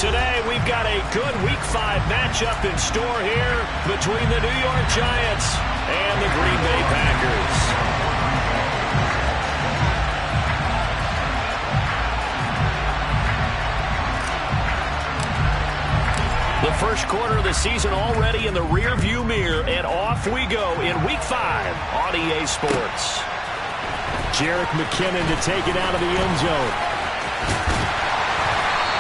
Today, we've got a good Week 5 matchup in store here between the New York Giants and the Green Bay Packers. The first quarter of the season already in the rearview mirror, and off we go in Week 5 on EA Sports. Jerick McKinnon to take it out of the end zone.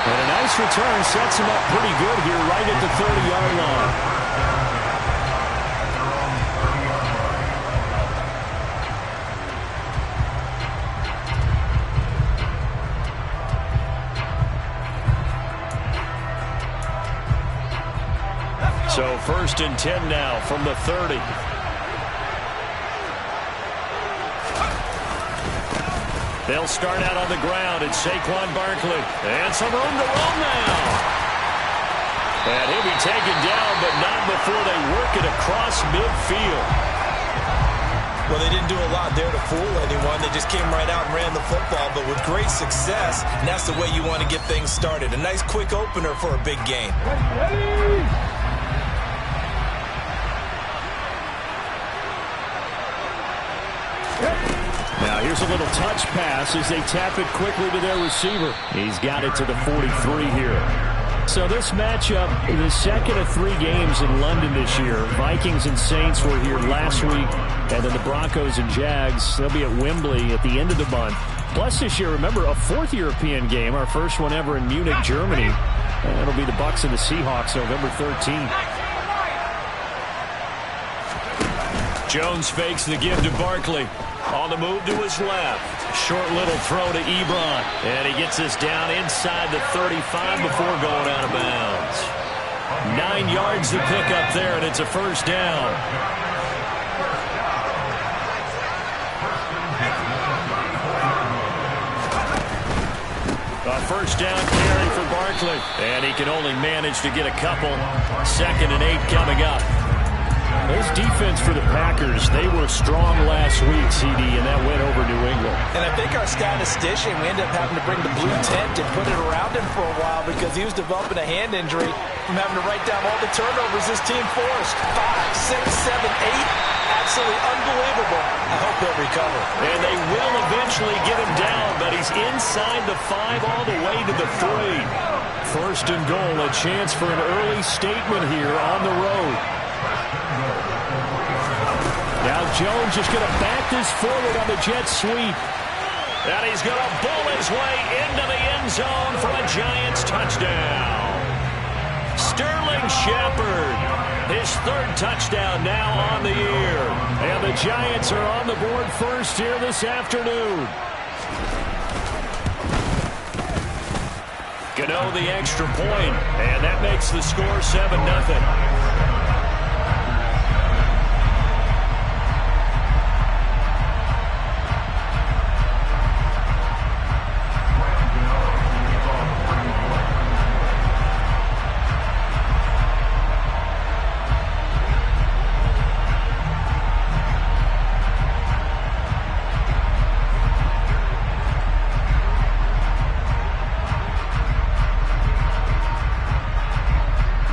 And a nice return sets him up pretty good here right at the 30-yard line. So 1st and 10 now from the 30. They'll start out on the ground. It's Saquon Barkley. And some room to roam now. And he'll be taken down, but not before they work it across midfield. Well, they didn't do a lot there to fool anyone. They just came right out and ran the football, but with great success, and that's the way you want to get things started. A nice quick opener for a big game. Now here's a little touch pass as they tap it quickly to their receiver. He's got it to the 43 here. So this matchup, the second of 3 games in London this year. Vikings and Saints were here last week, and then the Broncos and Jags, they'll be at Wembley at the end of the month. Plus this year, remember, a 4th European game, our first one ever in Munich, Germany. And it'll be the Bucs and the Seahawks November 13th. Jones fakes the give to Barkley. On the move to his left. Short little throw to Ebron. And he gets this down inside the 35 before going out of bounds. 9 yards to pick up there, and it's a first down. A first down carry for Barkley. And he can only manage to get a couple. 2nd and 8 coming up. This defense for the Packers, they were strong last week, CD, and that went over New England. And I think our statistician, we ended up having to bring the blue tent and put it around him for a while because he was developing a hand injury from having to write down all the turnovers this team forced. 5, 6, 7, 8. Absolutely unbelievable. I hope he'll recover. And they will eventually get him down, but he's inside the 5 all the way to the 3. 1st and goal, a chance for an early statement here on the road. Now Jones is going to back this forward on the jet sweep. And he's going to bowl his way into the end zone for a Giants touchdown. Sterling Shepard, his 3rd touchdown now on the year. And the Giants are on the board first here this afternoon. Gano the extra point, and that makes the score 7-0.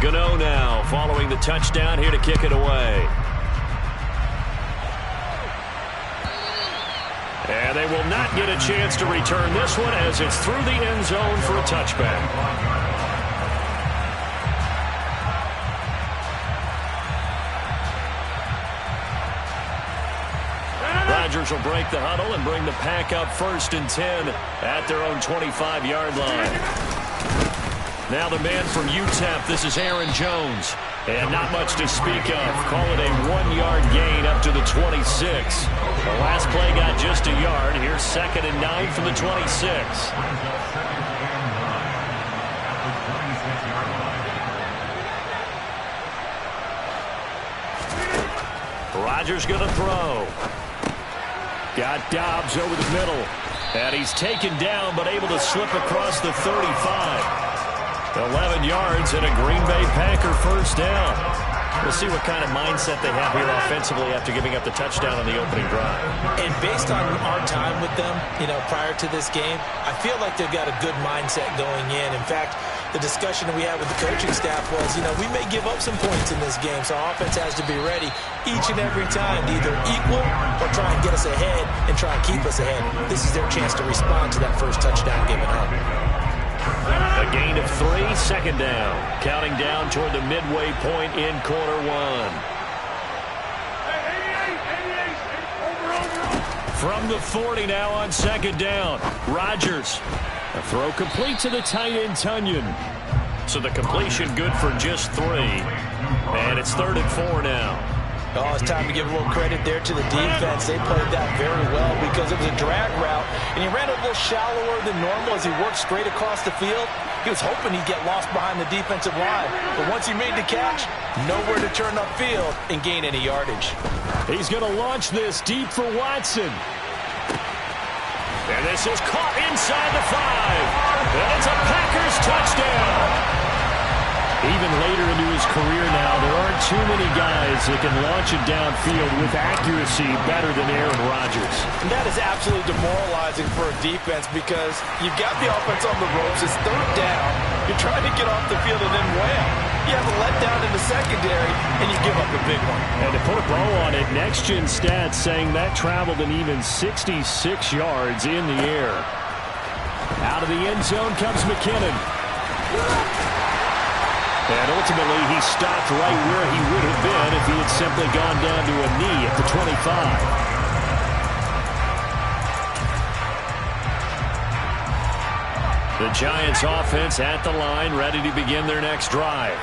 Gano now following the touchdown here to kick it away. And they will not get a chance to return this one as it's through the end zone for a touchback. Rodgers will break the huddle and bring the Pack up 1st and 10 at their own 25-yard line. Now the man from UTEP, this is Aaron Jones. And not much to speak of. Call it a 1-yard gain up to the 26. The last play got just a yard. Here's 2nd and 9 from the 26. Rodgers going to throw. Got Dobbs over the middle. And he's taken down but able to slip across the 35. 11 yards and a Green Bay Packer first down. We'll see what kind of mindset they have here offensively after giving up the touchdown on the opening drive. And based on our time with them, prior to this game, I feel like they've got a good mindset going in. In fact, the discussion that we had with the coaching staff was, we may give up some points in this game, so our offense has to be ready each and every time to either equal or try and get us ahead and try and keep us ahead. This is their chance to respond to that first touchdown given up. A gain of 3, second down. Counting down toward the midway point in quarter one. From the 40 now on second down. Rodgers. A throw complete to the tight end, Tonyan. So the completion good for just 3. And it's 3rd and 4 now. Oh, it's time to give a little credit there to the defense. They played that very well because it was a drag route, and he ran a little shallower than normal as he worked straight across the field. He was hoping he'd get lost behind the defensive line, but once he made the catch, nowhere to turn upfield and gain any yardage. He's going to launch this deep for Watson. And this is caught inside the 5. And it's a Packers touchdown. Even later into his career now, there aren't too many guys that can launch it downfield with accuracy better than Aaron Rodgers. And that is absolutely demoralizing for a defense because you've got the offense on the ropes. It's 3rd down. You're trying to get off the field and then wham. You have a letdown in the secondary, and you give up a big one. And to put a bow on it, Next Gen Stats saying that traveled an even 66 yards in the air. Out of the end zone comes McKinnon. And ultimately, he stopped right where he would have been if he had simply gone down to a knee at the 25. The Giants offense at the line, ready to begin their next drive.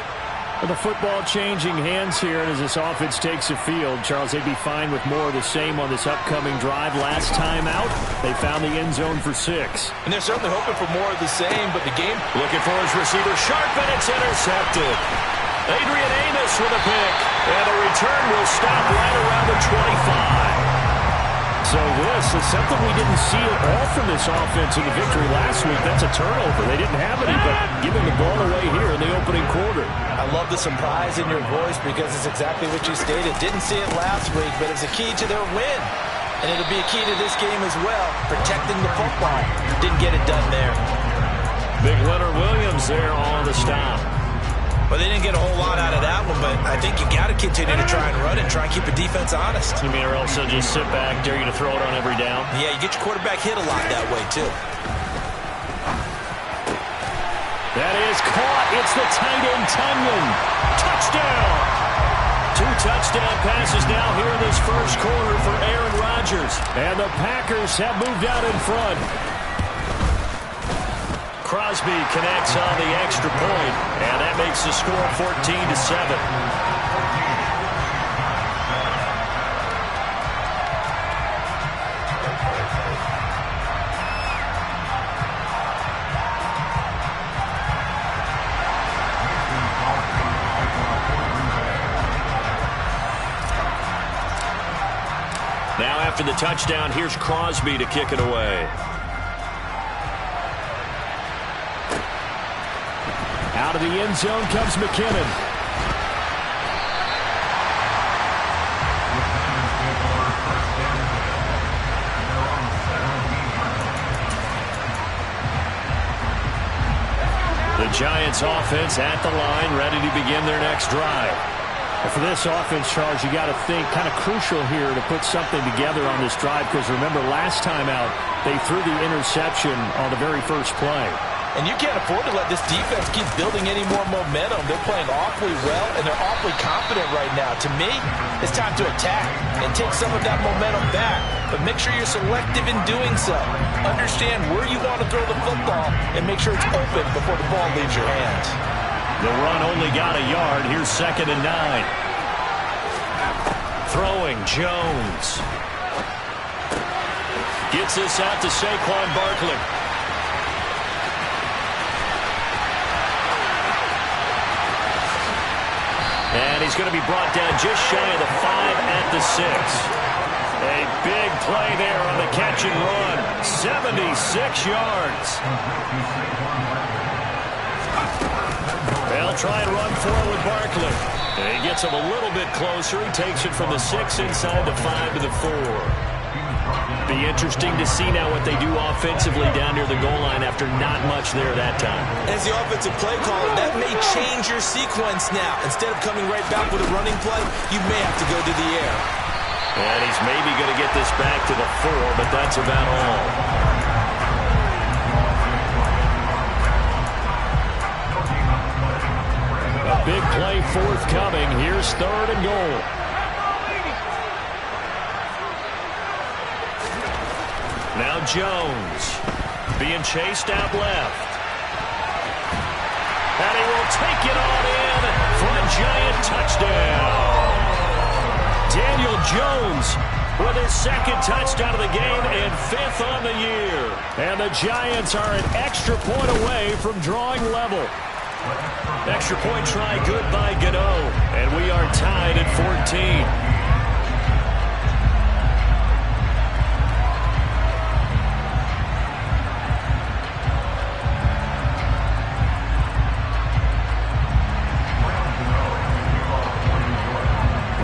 With the football changing hands here, and as this offense takes the field, Charles, they'd be fine with more of the same on this upcoming drive. Last time out, they found the end zone for 6. And they're certainly hoping for more of the same, but the game... Looking for his receiver, sharp, and it's intercepted. Adrian Amos with a pick, and the return will stop right around the 25. So this is something we didn't see at all from this offense in the victory last week. That's a turnover. They didn't have any, but giving the ball away here in the opening quarter. I love the surprise in your voice because it's exactly what you stated. Didn't see it last week, but it's a key to their win. And it'll be a key to this game as well, protecting the football. Didn't get it done there. Big Leonard Williams there on the stop. Well, they didn't get a whole lot out of that one, but I think you got to continue to try and run and try and keep the defense honest. You mean or else they'll just sit back, dare you to throw it on every down? Yeah, you get your quarterback hit a lot that way, too. That is caught. It's the tight end, Tonyan. Touchdown! 2 touchdown passes now here in this first quarter for Aaron Rodgers. And the Packers have moved out in front. Crosby connects on the extra point, and that makes the score 14-7. Now after the touchdown, here's Crosby to kick it away. Out of the end zone comes McKinnon. The Giants offense at the line, ready to begin their next drive. And for this offense, Charles, you got to think kind of crucial here to put something together on this drive because remember last time out, they threw the interception on the very first play. And you can't afford to let this defense keep building any more momentum. They're playing awfully well, and they're awfully confident right now. To me, it's time to attack and take some of that momentum back. But make sure you're selective in doing so. Understand where you want to throw the football and make sure it's open before the ball leaves your hands. The run only got a yard. Here's 2nd and 9. Throwing, Jones. Gets this out to Saquon Barkley. And he's going to be brought down just shy of the 5 at the 6. A big play there on the catch and run. 76 yards. They'll try and run forward with Barkley. And he gets him a little bit closer. He takes it from the 6 inside the 5 to the 4. Be interesting to see now what they do offensively down near the goal line after not much there that time. As the offensive play caller, that may change your sequence now. Instead of coming right back with a running play, you may have to go to the air. And he's maybe going to get this back to the 4, but that's about all. A big play forthcoming. Here's 3rd and goal. Now Jones being chased out left. And he will take it on in for a Giant touchdown. Daniel Jones with his 2nd touchdown of the game and 5th on the year. And the Giants are an extra point away from drawing level. Extra point try good by Gano. And we are tied at 14.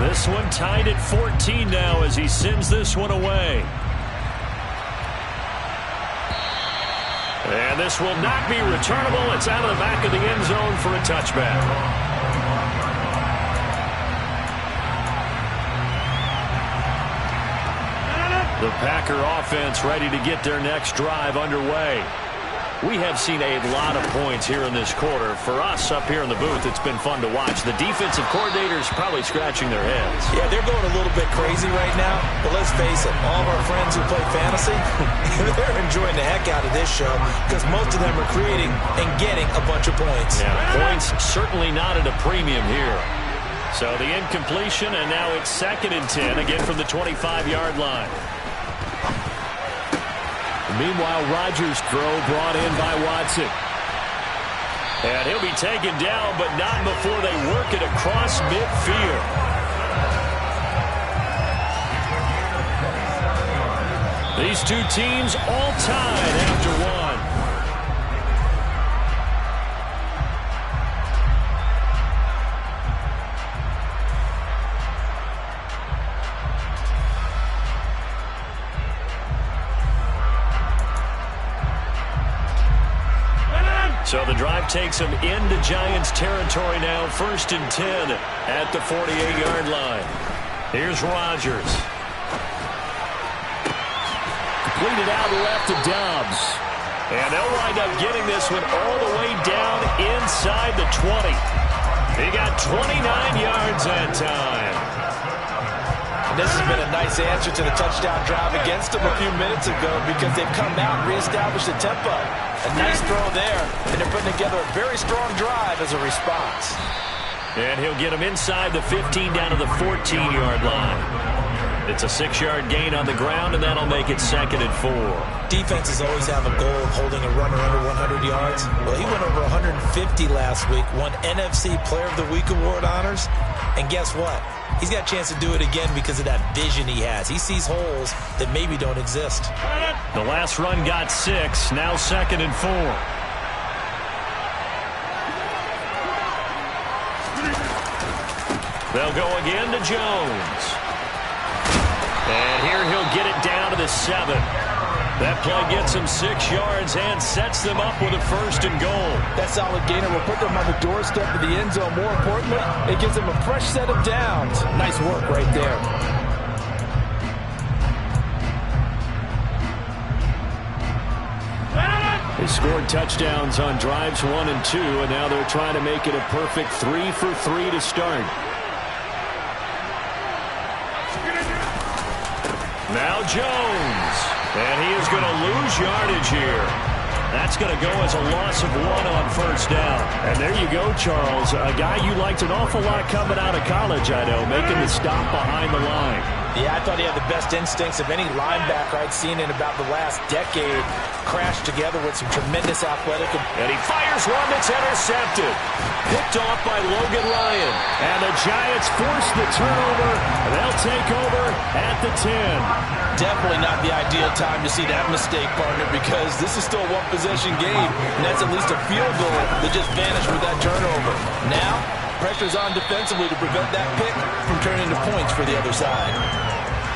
This one tied at 14 now as he sends this one away. And this will not be returnable. It's out of the back of the end zone for a touchback. The Packer offense ready to get their next drive underway. We have seen a lot of points here in this quarter. For us up here in the booth, it's been fun to watch. The defensive coordinators probably scratching their heads. Yeah, they're going a little bit crazy right now. But let's face it, all of our friends who play fantasy, they're enjoying the heck out of this show because most of them are creating and getting a bunch of points. Yeah, points certainly not at a premium here. So the incompletion, and now it's 2nd and 10, again from the 25-yard line. Meanwhile, Rodgers' throw brought in by Watson. And he'll be taken down, but not before they work it across midfield. These two teams all tied after one. So the drive takes them into Giants territory now. 1st and 10 at the 48-yard line. Here's Rodgers. Completed out left to Dobbs. And they'll wind up getting this one all the way down inside the 20. He got 29 yards that time. This has been a nice answer to the touchdown drive against them a few minutes ago because they've come out and reestablished the tempo. A nice throw there, and they're putting together a very strong drive as a response. And he'll get him inside the 15 down to the 14-yard line. It's a 6-yard gain on the ground, and that'll make it 2nd and 4. Defenses always have a goal of holding a runner under 100 yards. Well, he went over 150 last week, won NFC Player of the Week award honors. And guess what? He's got a chance to do it again because of that vision he has. He sees holes that maybe don't exist. The last run got 6, now 2nd and 4. They'll go again to Jones. And here he'll get it down to the 7. That play gets him 6 yards and sets them up with a 1st and goal. That solid gainer will put them on the doorstep of the end zone. More importantly, it gives them a fresh set of downs. Nice work right there. They scored touchdowns on drives 1 and 2, and now they're trying to make it a perfect 3 for 3 to start. Now Jones. And he is going to lose yardage here. That's going to go as a loss of 1 on 1st down. And there you go, Charles. A guy you liked an awful lot coming out of college, I know, making the stop behind the line. Yeah, I thought he had the best instincts of any linebacker I'd seen in about the last decade. Crashed together with some tremendous athletic. And he fires one that's intercepted. Picked off by Logan Ryan. And the Giants force the turnover. They'll take over at the 10. Definitely not the ideal time to see that mistake, partner, because this is still a one-possession game, and that's at least a field goal that just vanished with that turnover. Now, pressure's on defensively to prevent that pick from turning into points for the other side.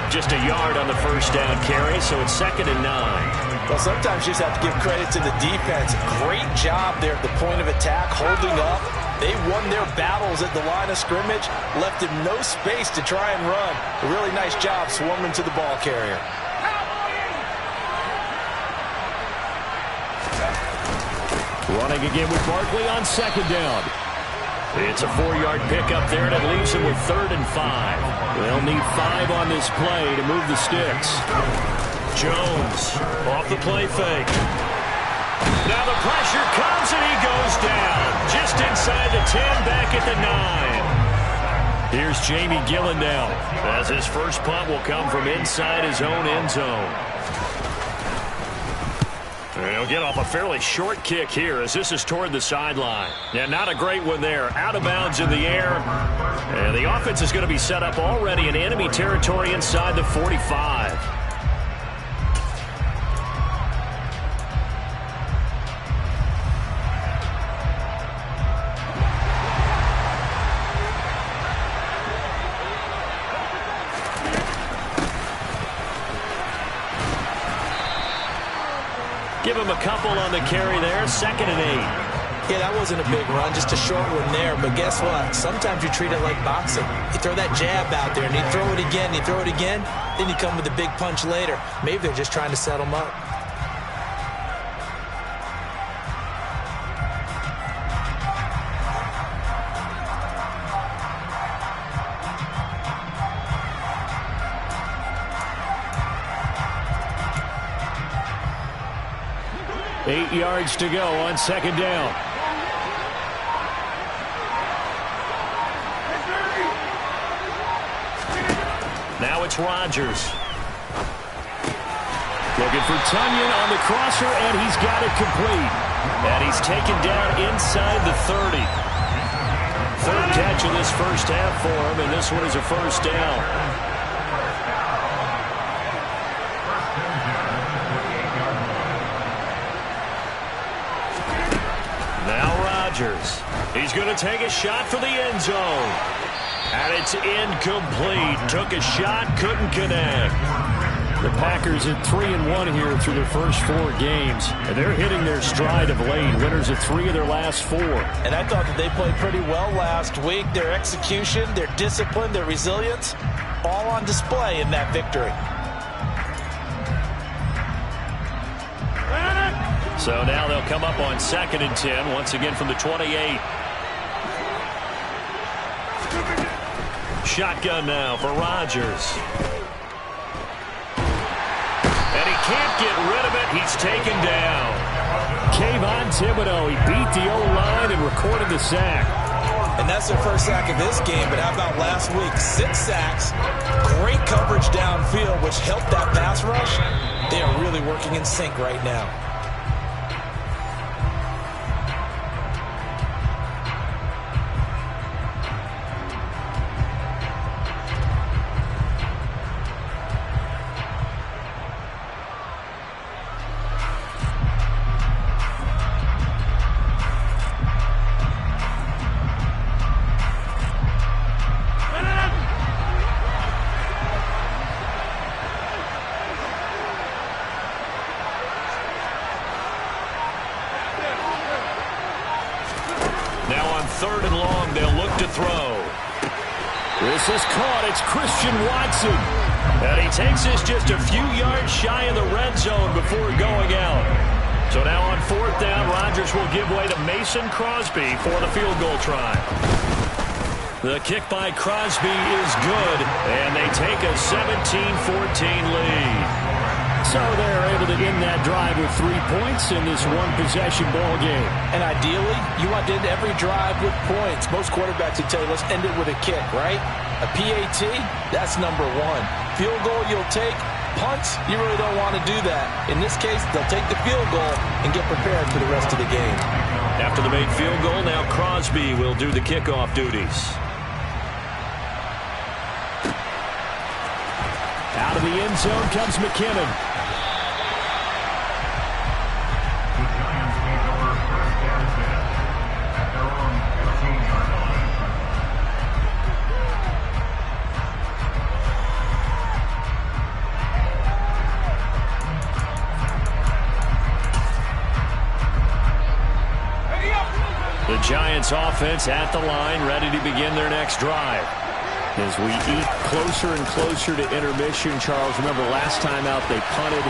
up just a yard on the first down carry, so it's 2nd and 9. Well, sometimes you just have to give credit to the defense. Great job there at the point of attack, holding up. They won their battles at the line of scrimmage, left him no space to try and run. A really nice job swarming to the ball carrier. Running again with Barkley on 2nd down. It's a 4-yard pickup there, and it leaves him with 3rd and 5. They'll need 5 on this play to move the sticks. Jones off the play fake. Now the pressure comes, and he goes down. Just inside the 10, back at the 9. Here's Jamie Gillen now, as his first punt will come from inside his own end zone. And he'll get off a fairly short kick here as this is toward the sideline. Yeah, not a great one there. Out of bounds in the air. And the offense is going to be set up already in enemy territory inside the 45. Give him a couple on the carry there, 2nd and 8. Yeah, that wasn't a big run, just a short one there. But guess what? Sometimes you treat it like boxing. You throw that jab out there, and you throw it again, you throw it again, then you come with a big punch later. Maybe they're just trying to set them up. Eight yards to go on 2nd down. Now it's Rodgers. Looking for Tunyon on the crosser, and he's got it complete. And he's taken down inside the 30. 3rd catch of this first half for him, and this one is a first down. He's going to take a shot for the end zone. And it's incomplete. Took a shot, couldn't connect. The Packers at 3-1 here through their first 4 games. And they're hitting their stride of late. Winners of 3 of their last 4. And I thought that they played pretty well last week. Their execution, their discipline, their resilience, all on display in that victory. So now they'll come up on 2nd and 10, once again from the 28. Shotgun now for Rodgers. And he can't get rid of it. He's taken down. Kayvon Thibodeaux, he beat the O-line and recorded the sack. And that's their first sack of this game, but how about last week? 6 sacks, great coverage downfield, which helped that pass rush. They are really working in sync right now. Now on 3rd and long, they'll look to throw. This is caught. It's Christian Watson. And he takes this just a few yards shy of the red zone before going out. So now on 4th down, Rodgers will give way to Mason Crosby for the field goal try. The kick by Crosby is good, and they take a 17-14 lead. So they're able to end that drive with 3 points in this one-possession ball game. And ideally, you want to end every drive with points. Most quarterbacks would tell you, let's end it with a kick, right? A PAT, that's number 1. Field goal you'll take. Punts, you really don't want to do that. In this case, they'll take the field goal and get prepared for the rest of the game. After the made field goal, now Crosby will do the kickoff duties. Out of the end zone comes McKinnon. Giants offense at the line, ready to begin their next drive. As we eat closer and closer to intermission, Charles, remember last time out they punted.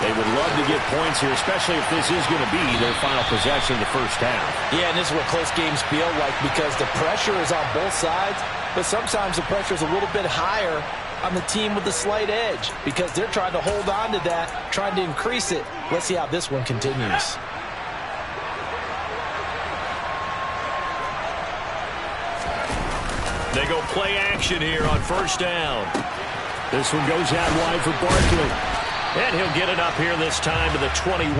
They would love to get points here, especially if this is going to be their final possession of the first half. Yeah, and this is what close games feel like because the pressure is on both sides, but sometimes the pressure is a little bit higher on the team with the slight edge because they're trying to hold on to that, trying to increase it. Let's see how this one continues. They go play action here on first down. This one goes out wide for Barkley. And he'll get it up here this time to the 21.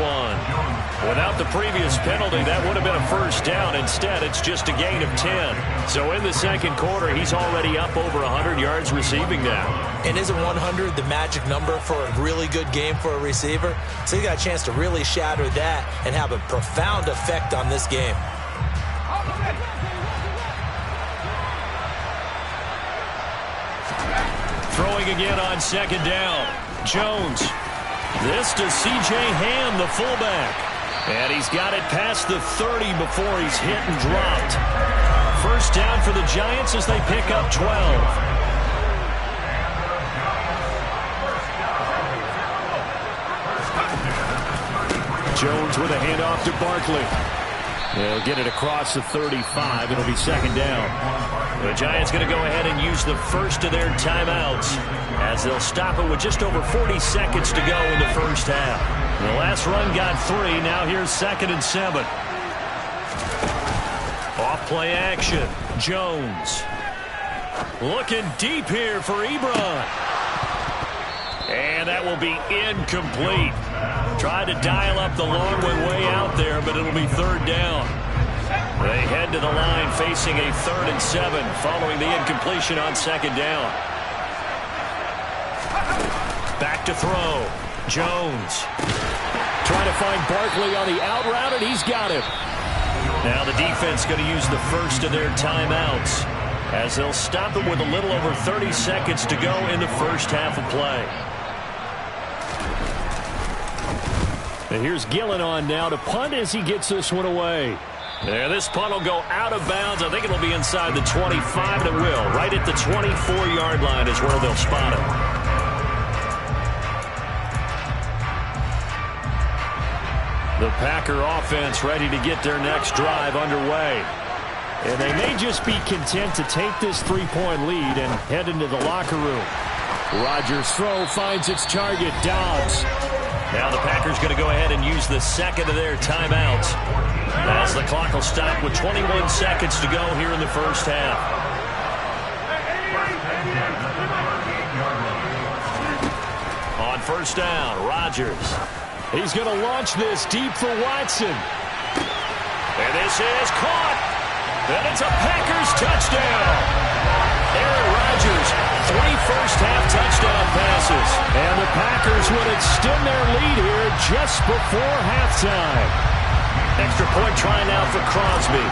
Without the previous penalty, that would have been a first down. Instead, it's just a gain of 10. So in the second quarter, he's already up over 100 yards receiving now. And isn't 100 the magic number for a really good game for a receiver? So he got a chance to really shatter that and have a profound effect on this game. Throwing again on second down. Jones. This to C.J. Ham, the fullback. And he's got it past the 30 before he's hit and dropped. First down for the Giants as they pick up 12. Jones with a handoff to Barkley. They'll get it across the 35. It'll be second down. The Giants going to go ahead and use the first of their timeouts as they'll stop it with just over 40 seconds to go in the first half. The last run got 3. Now here's 2nd and 7. Off play action. Jones. Looking deep here for Ebron. And that will be incomplete. Tried to dial up the long way out there, but it'll be third down. They head to the line facing a 3rd and 7 following the incompletion on second down. Back to throw. Jones. Trying to find Barkley on the out route, and he's got him. Now the defense going to use the first of their timeouts as they'll stop it with a little over 30 seconds to go in the first half of play. And here's Gillen on now to punt as he gets this one away. There, this punt will go out of bounds. I think it'll be inside the 25, and it will. Right at the 24-yard line is where they'll spot it. The Packer offense ready to get their next drive underway. And they may just be content to take this 3-point lead and head into the locker room. Rodgers' throw finds its target, Dobbs. Now the Packers going to go ahead and use the second of their timeouts as the clock will stop with 21 seconds to go here in the first half. On first down, Rodgers. He's going to launch this deep for Watson. And this is caught. And it's a Packers touchdown. Aaron Rodgers, 3 first-half touchdown passes. And the Packers would extend their lead here just before halftime. Extra point try now for Crosby.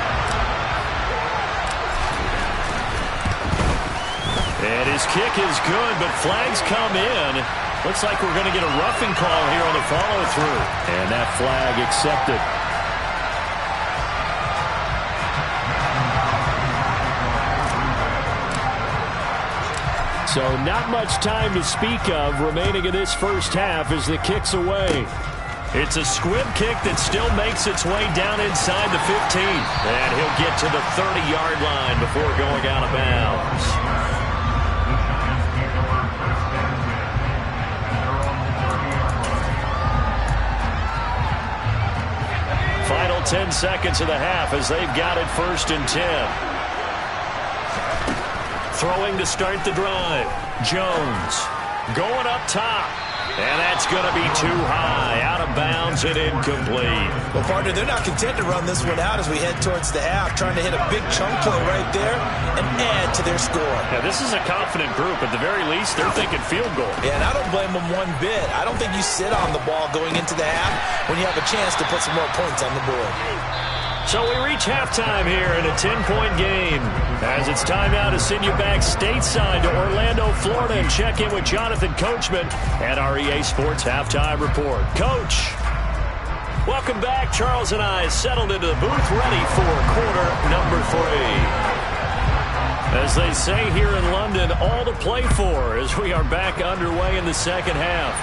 And his kick is good, but flags come in. Looks like we're going to get a roughing call here on the follow-through. And that flag accepted. So not much time to speak of remaining in this first half as the kick's away. It's a squib kick that still makes its way down inside the 15. And he'll get to the 30-yard line before going out of bounds. Final 10 seconds of the half as they've got it 1st and 10. Throwing to start the drive. Jones going up top. And that's going to be too high. Out of bounds and incomplete. Well, partner, they're not content to run this one out as we head towards the half, trying to hit a big chunk play right there and add to their score. Yeah, this is a confident group. At the very least, they're thinking field goal. Yeah, and I don't blame them one bit. I don't think you sit on the ball going into the half when you have a chance to put some more points on the board. So we reach halftime here in a 10-point game. As it's time now to send you back stateside to Orlando, Florida, and check in with Jonathan Coachman at our EA Sports Halftime Report. Coach. Welcome back. Charles and I settled into the booth, ready for quarter number 3. As they say here in London, all to play for as we are back underway in the second half.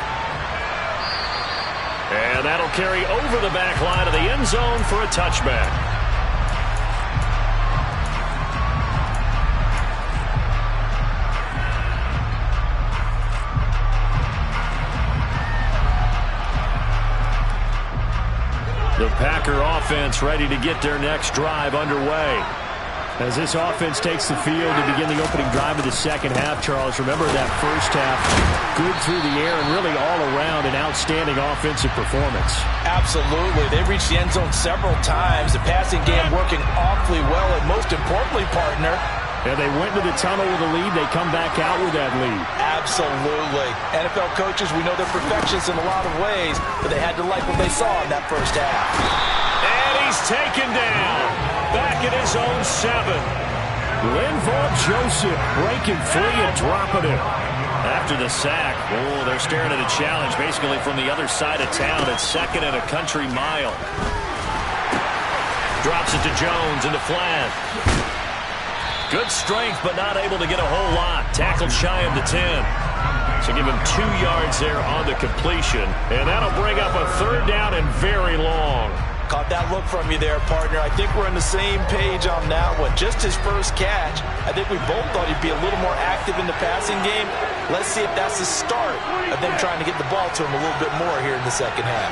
And that'll carry over the back line of the end zone for a touchback. The Packer offense ready to get their next drive underway. As this offense takes the field to begin the opening drive of the second half, Charles, remember that first half, good through the air and really all around an outstanding offensive performance. Absolutely. They reached the end zone several times. The passing game working awfully well, and most importantly, partner, and they went to the tunnel with a lead. They come back out with that lead. Absolutely. NFL coaches, we know they're perfectionists in a lot of ways, but they had to like what they saw in that first half. And he's taken down. Back at his own 7. Linval Joseph breaking free and dropping it. After the sack, they're staring at a challenge basically from the other side of town. It's 2nd and a country mile. Drops it to Jones into flat. Good strength, but not able to get a whole lot. Tackled shy of the 10. So give him 2 yards there on the completion. And that'll bring up a 3rd down and very long. Caught that look from you there, partner. I think we're on the same page on that one. Just his first catch. I think we both thought he'd be a little more active in the passing game. Let's see if that's the start of them trying to get the ball to him a little bit more here in the second half.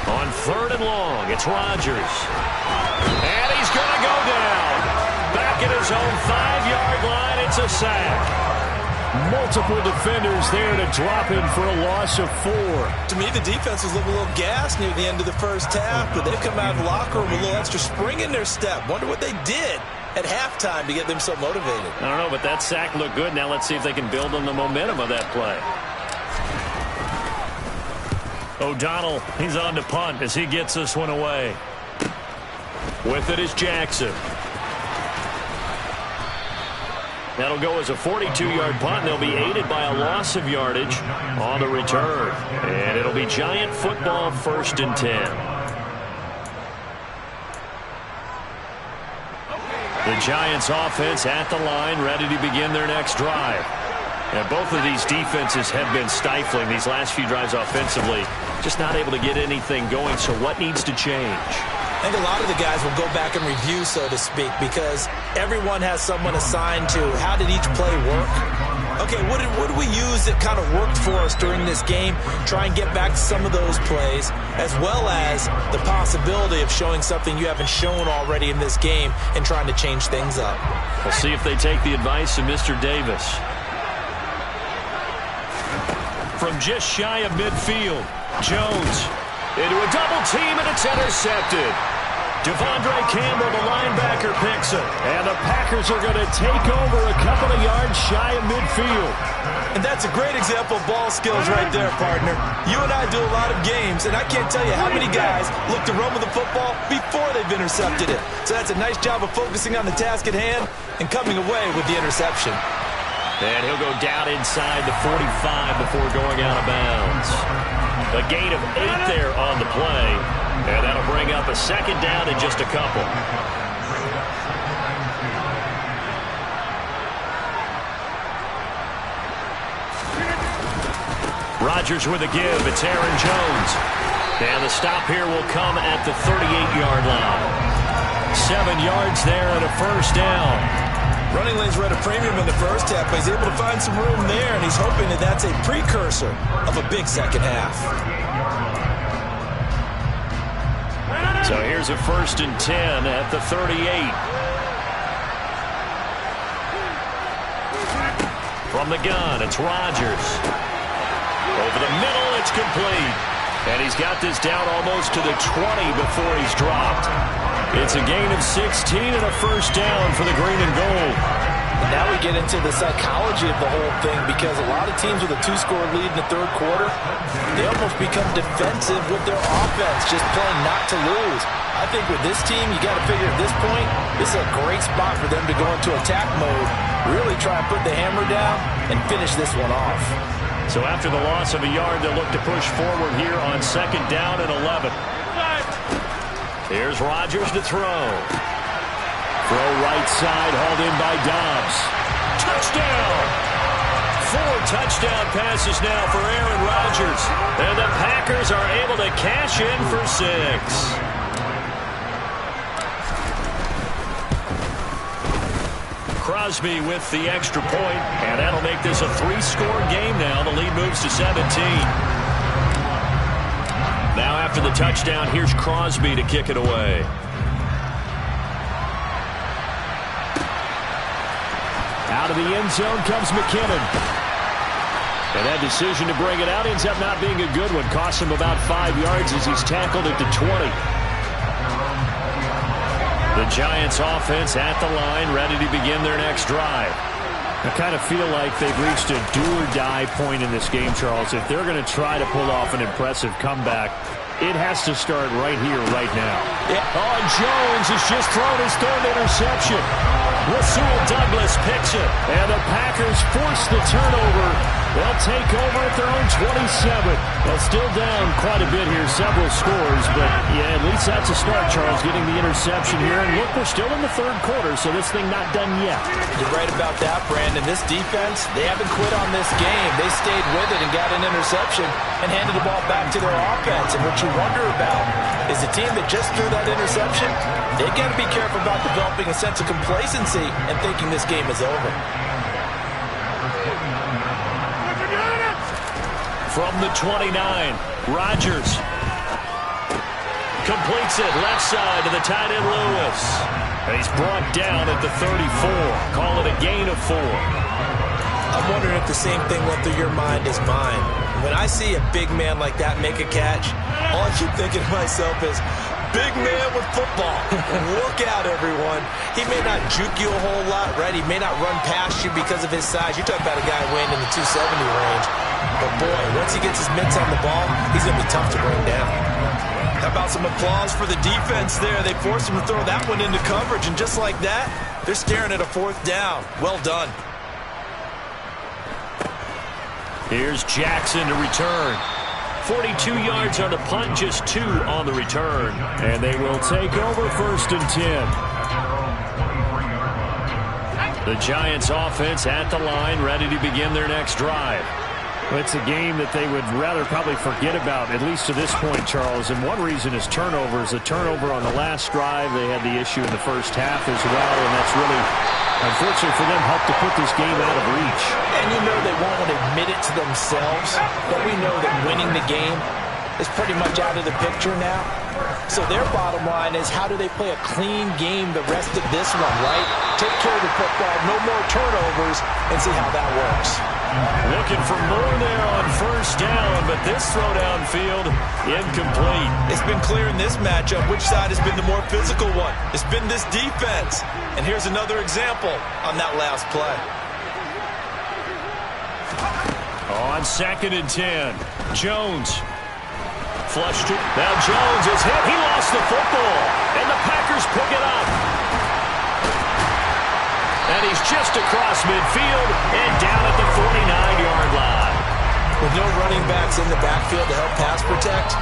On 3rd and long, it's Rodgers. And he's going to go down. Back at his own 5-yard line, it's a sack. Multiple defenders there to drop him for a loss of 4. To me, the defense was looking a little gassed near the end of the first half, but they've come out of the locker room with a little extra spring in their step. Wonder what they did at halftime to get them so motivated. I don't know, but that sack looked good. Now let's see if they can build on the momentum of that play. O'Donnell, he's on to punt as he gets this one away. With it is Jackson. That'll go as a 42-yard punt, and they'll be aided by a loss of yardage on the return. And it'll be Giant football, 1st and 10. The Giants offense at the line, ready to begin their next drive. And both of these defenses have been stifling these last few drives offensively. Just not able to get anything going, so what needs to change? I think a lot of the guys will go back and review, so to speak, because everyone has someone assigned to how did each play work. Okay, what did we use that kind of worked for us during this game? Try and get back to some of those plays, as well as the possibility of showing something you haven't shown already in this game and trying to change things up. We'll see if they take the advice of Mr. Davis. From just shy of midfield, Jones into a double team, and it's intercepted. Devondre Campbell, the linebacker, picks it. And the Packers are going to take over a couple of yards shy of midfield. And that's a great example of ball skills right there, partner. You and I do a lot of games, and I can't tell you how many guys look to run with the football before they've intercepted it. So that's a nice job of focusing on the task at hand and coming away with the interception. And he'll go down inside the 45 before going out of bounds. A gain of 8 there on the play. And that'll bring up a 2nd down in just a couple. Rodgers with a give. It's Aaron Jones. And the stop here will come at the 38-yard line. 7 yards there and a 1st down. Running lanes were at a premium in the first half, but he's able to find some room there, and he's hoping that that's a precursor of a big second half. So here's a 1st and 10 at the 38. From the gun, it's Rodgers. Over the middle, it's complete. And he's got this down almost to the 20 before he's dropped. It's a gain of 16 and a 1st down for the green and gold. And now we get into the psychology of the whole thing, because a lot of teams with a 2-score lead in the 3rd quarter, they almost become defensive with their offense, just playing not to lose. I think with this team, you got to figure at this point, this is a great spot for them to go into attack mode, really try and put the hammer down and finish this one off. So after the loss of a yard, they'll look to push forward here on 2nd down and 11. Here's Rodgers to throw. Throw right side, hauled in by Dobbs. Touchdown! 4 touchdown passes now for Aaron Rodgers. And the Packers are able to cash in for 6. Crosby with the extra point, and that'll make this a 3-score game now. The lead moves to 17. Now after the touchdown, here's Crosby to kick it away. Out of the end zone comes McKinnon. And that decision to bring it out ends up not being a good one. Costs him about 5 yards as he's tackled at the 20. The Giants offense at the line, ready to begin their next drive. I kind of feel like they've reached a do-or-die point in this game, Charles. If they're going to try to pull off an impressive comeback, it has to start right here, right now. Yeah. Oh, Jones has just thrown his 3rd interception. Rasul Douglas picks it. And the Packers force the turnover. They'll take over at their own 27. Well, still down quite a bit here, several scores. But, yeah, at least that's a start, Charles, getting the interception here. And look, we're still in the 3rd quarter, so this thing not done yet. You're right about that, Brandon. This defense, they haven't quit on this game. They stayed with it and got an interception and handed the ball back to their offense. And what you wonder about is the team that just threw that interception, they got to be careful about developing a sense of complacency and thinking this game is over. From the 29, Rodgers completes it left side to the tight end Lewis. And he's brought down at the 34. Call it a gain of 4. I'm wondering if the same thing went through your mind as mine. When I see a big man like that make a catch, all I keep thinking to myself is, big man with football. Look out, everyone. He may not juke you a whole lot, right? He may not run past you because of his size. You're talking about a guy weighing in the 270 range. But, boy, once he gets his mitts on the ball, he's going to be tough to bring down. How about some applause for the defense there? They forced him to throw that one into coverage, and just like that, they're staring at a 4th down. Well done. Here's Jackson to return. 42 yards on the punt, just 2 on the return. And they will take over 1st and 10. The Giants offense at the line, ready to begin their next drive. It's a game that they would rather probably forget about, at least to this point, Charles. And one reason is turnovers. A turnover on the last drive. They had the issue in the first half as well, and that's really, unfortunately for them, helped to put this game out of reach. And you know they won't admit it to themselves, but we know that winning the game is pretty much out of the picture now. So their bottom line is, how do they play a clean game the rest of this one, right? Take care of the football, no more turnovers, and see how that works. Looking for more there on 1st down, but this throw downfield incomplete. It's been clear in this matchup which side has been the more physical one. It's been this defense. And here's another example on that last play. On 2nd and 10, Jones. Flushed it. Now Jones is hit. He lost the football. And the Packers pick it up. And he's just across midfield and down at the 49-yard line. With no running backs in the backfield to help pass protect,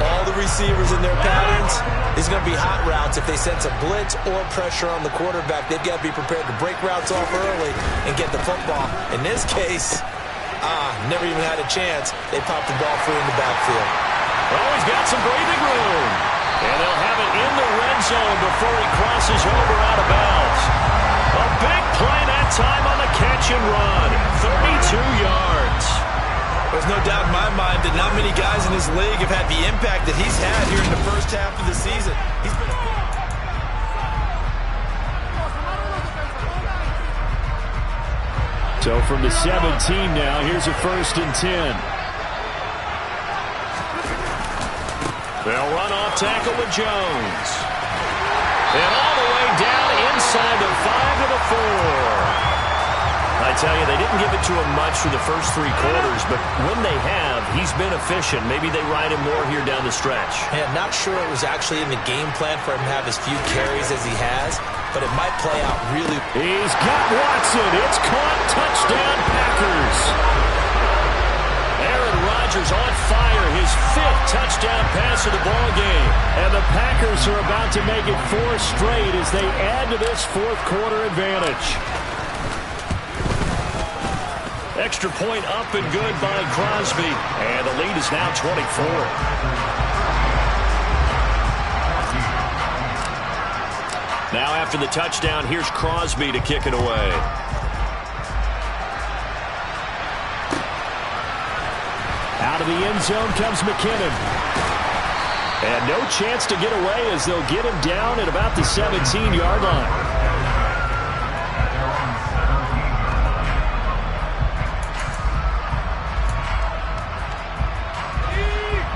all the receivers in their patterns, there's going to be hot routes. If they sense a blitz or pressure on the quarterback, they've got to be prepared to break routes off early and get the football. In this case, never even had a chance. They popped the ball free in the backfield. Oh, he's got some breathing room. And they'll have it in the red zone before he crosses over out of bounds. A big play that time on the catch and run. 32 yards. There's no doubt in my mind that not many guys in this league have had the impact that he's had here in the first half of the season. He's been... So from the 17 now, here's a 1st and 10. They'll run off tackle with Jones. And all the way down inside the 5 to the 4. I tell you, they didn't give it to him much through the first 3 quarters, but when they have, he's been efficient. Maybe they ride him more here down the stretch. Yeah, not sure it was actually in the game plan for him to have as few carries as he has, but it might play out really. He's got Watson. It's caught. Touchdown, Packers. Rodgers on fire, his 5th touchdown pass of the ball game. And the Packers are about to make it 4 straight as they add to this fourth-quarter advantage. Extra point up and good by Crosby. And the lead is now 24. Now after the touchdown, here's Crosby to kick it away. Out of the end zone comes McKinnon. And no chance to get away as they'll get him down at about the 17-yard line.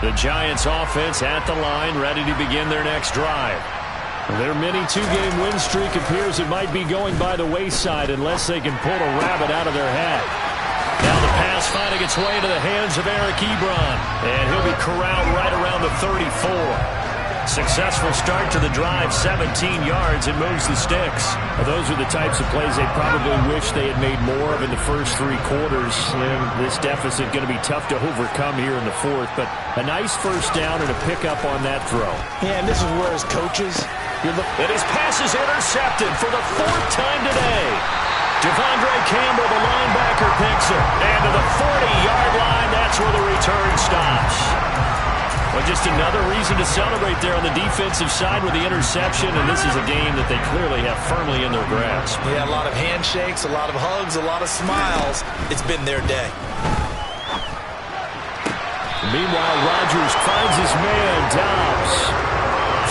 The Giants offense at the line, ready to begin their next drive. Their mini 2-game win streak appears it might be going by the wayside unless they can pull a rabbit out of their hat. Now the pass finding its way to the hands of Eric Ebron. And he'll be corralled right around the 34. Successful start to the drive, 17 yards, and moves the sticks. Well, those are the types of plays they probably wish they had made more of in the first 3 quarters. And this deficit going to be tough to overcome here in the 4th, but a nice first down and a pickup on that throw. Yeah, and this is where his coaches... And his pass is intercepted for the 4th time today. Devondre Campbell, the linebacker, picks it. And to the 40-yard line, that's where the return stops. Well, just another reason to celebrate there on the defensive side with the interception, and this is a game that they clearly have firmly in their grasp. Yeah, a lot of handshakes, a lot of hugs, a lot of smiles. It's been their day. Meanwhile, Rodgers finds his man, Dobbs.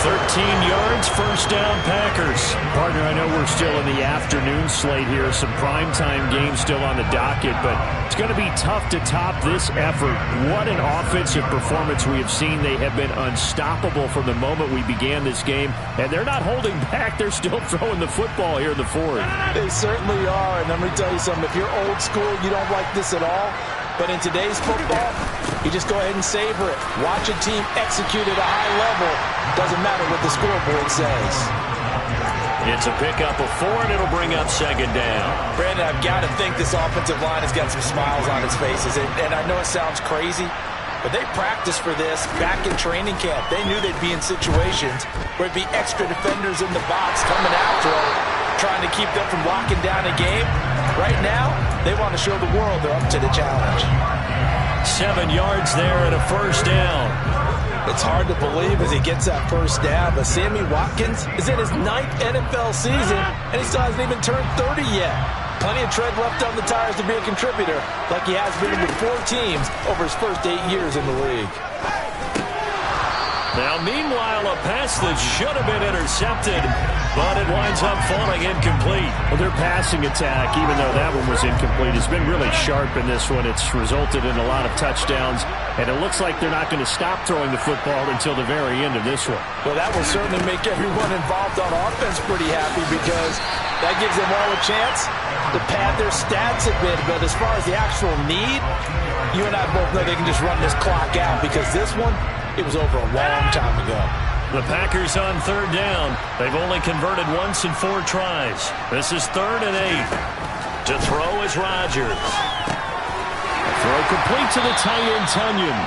13 yards, first down, Packers. Partner, I know we're still in the afternoon slate here. Some primetime games still on the docket, but it's going to be tough to top this effort. What an offensive performance we have seen. They have been unstoppable from the moment we began this game, and they're not holding back. They're still throwing the football here in the 4th. They certainly are, and let me tell you something. If you're old school, you don't like this at all. But in today's football, you just go ahead and savor it. Watch a team execute at a high level. Doesn't matter what the scoreboard says. It's a pickup of 4, and it'll bring up 2nd down. Brandon, I've got to think this offensive line has got some smiles on its faces. And I know it sounds crazy, but they practiced for this back in training camp. They knew they'd be in situations where it'd be extra defenders in the box coming after them, trying to keep them from locking down a game. Right now, they want to show the world they're up to the challenge. 7 yards there and a first down. It's hard to believe as he gets that first down, but Sammy Watkins is in his 9th NFL season, and he still hasn't even turned 30 yet. Plenty of tread left on the tires to be a contributor, like he has been with 4 teams over his first 8 years in the league. Now, meanwhile, a pass that should have been intercepted, but it winds up falling incomplete. Well, their passing attack, even though that one was incomplete, has been really sharp in this one. It's resulted in a lot of touchdowns, and it looks like they're not going to stop throwing the football until the very end of this one. Well, that will certainly make everyone involved on offense pretty happy because that gives them all a chance to pad their stats a bit. But as far as the actual need, you and I both know they can just run this clock out because this one, it was over a long time ago. The Packers on 3rd down. They've only converted once in 4 tries. This is 3rd and 8. To throw is Rodgers. Throw complete to the tight end, Tunyon.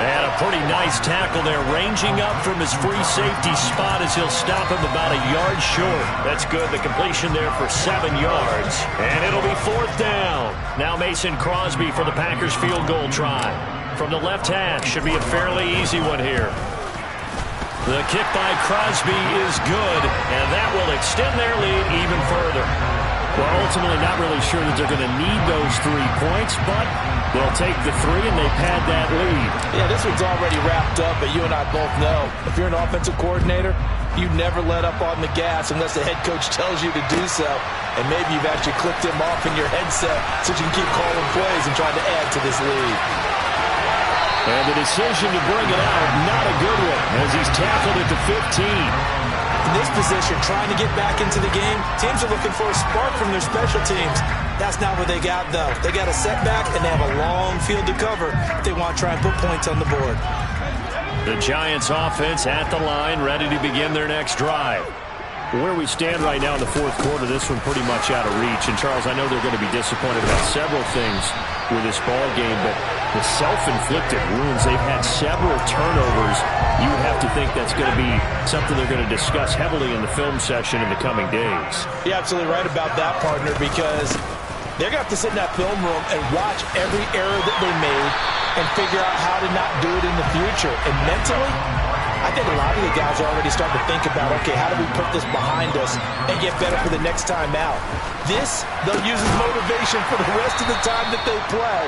And a pretty nice tackle there, ranging up from his free safety spot as he'll stop him about a yard short. That's good. The completion there for 7 yards. And it'll be 4th down. Now Mason Crosby for the Packers field goal try. From the left hash, should be a fairly easy one here. The kick by Crosby is good, and that will extend their lead even further. Well, ultimately not really sure that they're going to need those 3 points, but they'll take the 3 and they pad that lead. Yeah, this one's already wrapped up, but you and I both know if you're an offensive coordinator, you never let up on the gas unless the head coach tells you to do so. And maybe you've actually clicked him off in your headset so you can keep calling plays and trying to add to this lead. And the decision to bring it out, not a good one, as he's tackled at the 15. In this position, trying to get back into the game, teams are looking for a spark from their special teams. That's not what they got, though. They got a setback, and they have a long field to cover if they want to try and put points on the board. The Giants offense at the line, ready to begin their next drive. Where we stand right now in the fourth quarter, this one pretty much out of reach. And, Charles, I know they're going to be disappointed about several things with this ball game, but the self-inflicted wounds, they've had several turnovers. You would have to think that's going to be something they're going to discuss heavily in the film session in the coming days. You're absolutely right about that, partner, because they're going to have to sit in that film room and watch every error that they made and figure out how to not do it in the future. And mentally, I think a lot of the guys are already starting to think about, okay, how do we put this behind us and get better for the next time out? This, they'll use as motivation for the rest of the time that they play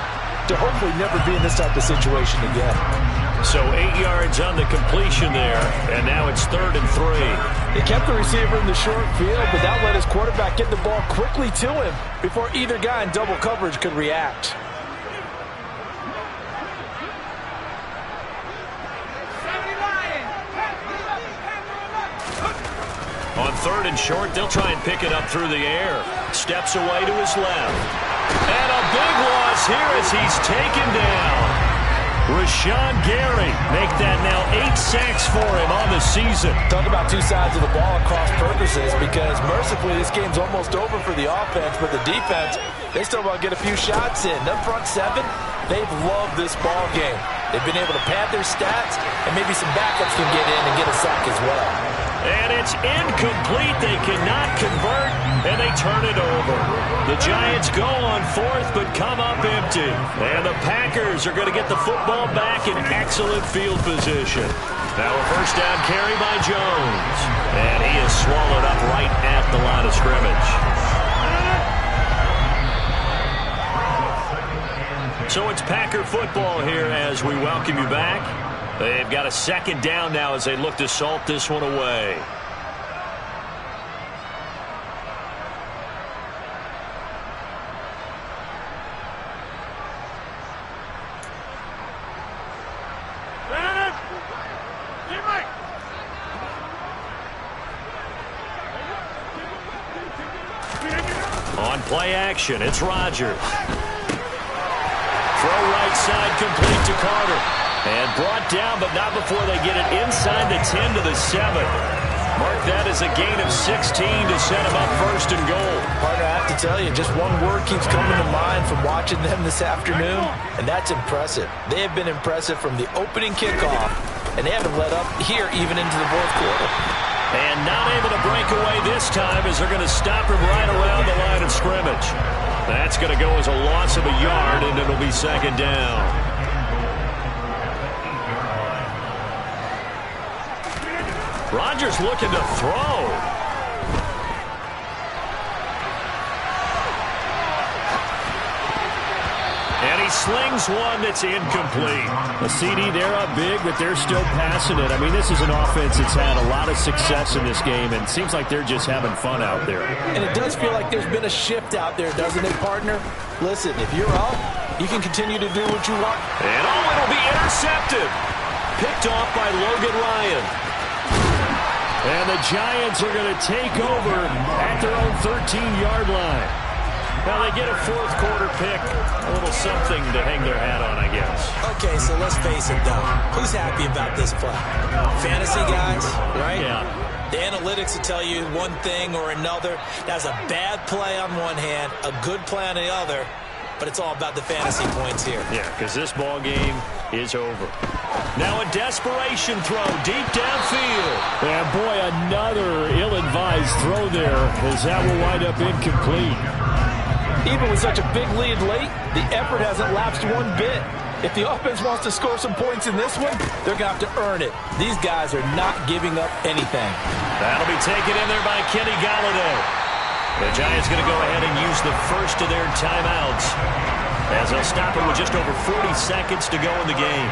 to hopefully never be in this type of situation again. So 8 yards on the completion there, and now it's 3rd and 3. He kept the receiver in the short field, but that let his quarterback get the ball quickly to him before either guy in double coverage could react. On 3rd and short, they'll try and pick it up through the air. Steps away to his left. And a big loss here as he's taken down. Rashawn Gary make that now 8 sacks for him on the season. Talk about two sides of the ball at cross purposes, because mercifully this game's almost over for the offense, but the defense, they still want to get a few shots in. Them front seven, they've loved this ball game. They've been able to pad their stats, and maybe some backups can get in and get a sack as well. And it's incomplete. They cannot convert, and they turn it over. The Giants go on 4th, but come up empty. And the Packers are going to get the football back in excellent field position. Now a first down carry by Jones. And he is swallowed up right at the line of scrimmage. So it's Packer football here as we welcome you back. They've got a second down now as they look to salt this one away. On play action, it's Rodgers. Throw right side complete to Carter. And brought down, but not before they get it inside the 10 to the 7. Mark that as a gain of 16 to set him up 1st and goal. Partner, I have to tell you, just one word keeps coming to mind from watching them this afternoon, and that's impressive. They have been impressive from the opening kickoff, and they haven't let up here even into the fourth quarter. And not able to break away this time as they're going to stop him right around the line of scrimmage. That's going to go as a loss of a yard, and it'll be 2nd down. Rodgers looking to throw. And he slings one that's incomplete. The CD, they're up big, but they're still passing it. I mean, this is an offense that's had a lot of success in this game, and it seems like they're just having fun out there. And it does feel like there's been a shift out there, doesn't it, partner? Listen, if you're up, you can continue to do what you want. And it'll be intercepted. Picked off by Logan Ryan. And the Giants are going to take over at their own 13-yard line. Now they get a fourth quarter pick. A little something to hang their hat on, I guess. Okay, so let's face it, though. Who's happy about this play? Fantasy guys, right? Yeah. The analytics will tell you one thing or another. That's a bad play on one hand, a good play on the other. But it's all about the fantasy points here. Yeah, because this ball game is over. Now a desperation throw deep downfield. And boy, another ill-advised throw there as that will wind up incomplete. Even with such a big lead late, the effort hasn't lapsed one bit. If the offense wants to score some points in this one, they're going to have to earn it. These guys are not giving up anything. That'll be taken in there by Kenny Golladay. The Giants going to go ahead and use the first of their timeouts as they'll stop it with just over 40 seconds to go in the game.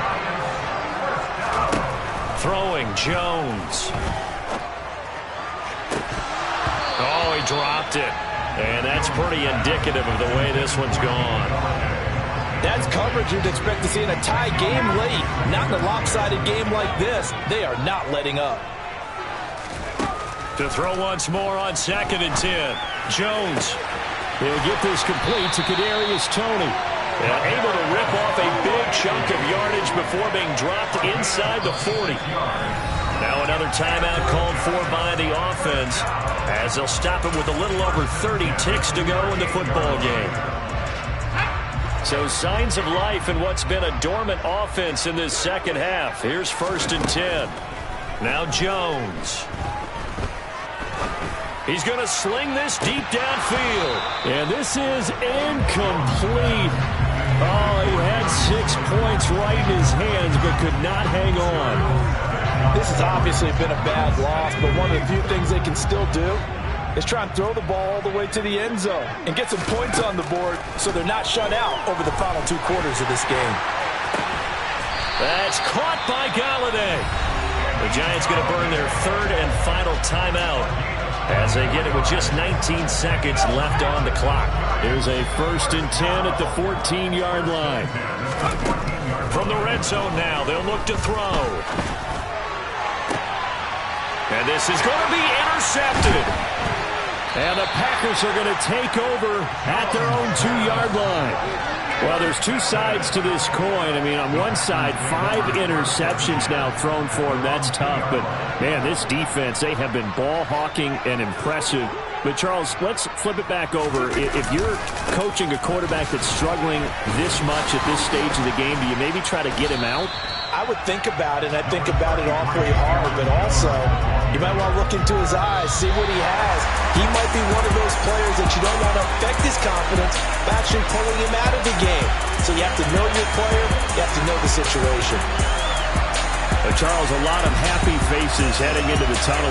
Throwing Jones. Oh, he dropped it. And that's pretty indicative of the way this one's gone. That's coverage you'd expect to see in a tie game late. Not in a lopsided game like this. They are not letting up. To throw once more on 2nd and 10. Jones. He'll get this complete to Kadarius Toney. And able to rip off a big chunk of yardage before being dropped inside the 40. Now another timeout called for by the offense as they'll stop it with a little over 30 ticks to go in the football game. So signs of life in what's been a dormant offense in this second half. Here's 1st and 10. Now Jones. He's going to sling this deep downfield. And this is incomplete. Oh, he had 6 points right in his hands but could not hang on. This has obviously been a bad loss, but one of the few things they can still do is try and throw the ball all the way to the end zone and get some points on the board so they're not shut out over the final 2 quarters of this game. That's caught by Galladay. The Giants going to burn their 3rd and final timeout as they get it with just 19 seconds left on the clock. Here's a 1st and 10 at the 14-yard line. From the red zone now, they'll look to throw. And this is going to be intercepted. And the Packers are going to take over at their own 2-yard line. Well, there's 2 sides to this coin. I mean, on one side, 5 interceptions now thrown for him. That's tough. But, man, this defense, they have been ball hawking and impressive. But, Charles, let's flip it back over. If you're coaching a quarterback that's struggling this much at this stage of the game, do you maybe try to get him out? I would think about it, and I think about it awfully hard, but also you might want to look into his eyes, see what he has. He might be one of those players that you don't want to affect his confidence by actually pulling him out of the game. So you have to know your player, you have to know the situation. But Charles, a lot of happy faces heading into the tunnel.